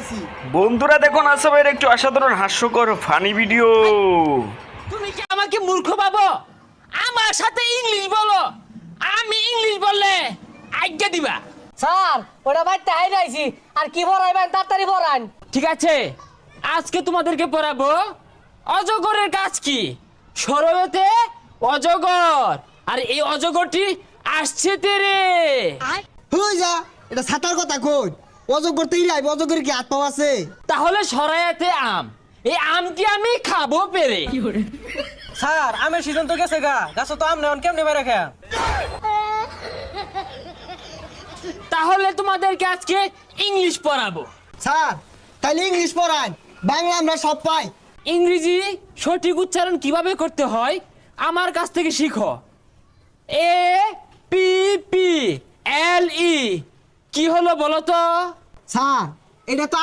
আইছি। বন্ধুরা দেখুন আসবের একটু অসাধারণ হাস্যকর ফানি ভিডিও। তুমি কি আমাকে মূর্খ ভাবো? আমার সাথে ইংলিশ বলো, আমি ইংলিশ বললে আজ্ঞা দিবা। স্যার ওটা বাইতে হাই রাইছি আর কি পড়াইবেন তাড়াতাড়ি পড়ান। ঠিক আছে, আজকে তোমাদেরকে পড়াবো অজগরের কাজ কি। সরয়তে অজগর, আর এই অজগরটি আসছে তেরে। হই যা, এটা ছাতার কথা কই। অজগর তৈরি আইব, অজগর কি হাত পাও আছে? তাহলে সরাইতে আম, এই আমটি আমি খাবো পেরে। স্যার আমের সিজন তো গেছে গা, গাছ তো আম নেন কেমনে বেড়ে খা। তাহলে তোমাদেরকে আজকে ইংলিশ পড়াবো। স্যার তাইলে ইংলিশ পড়ান, বাংলা আমরা সব পাই। ইংরেজি সঠিক উচ্চারণ কিভাবে করতে হয় আমার কাছ থেকে শিখো। এ পি পি এল ই কি হলো বলো তো? স্যার এটা তো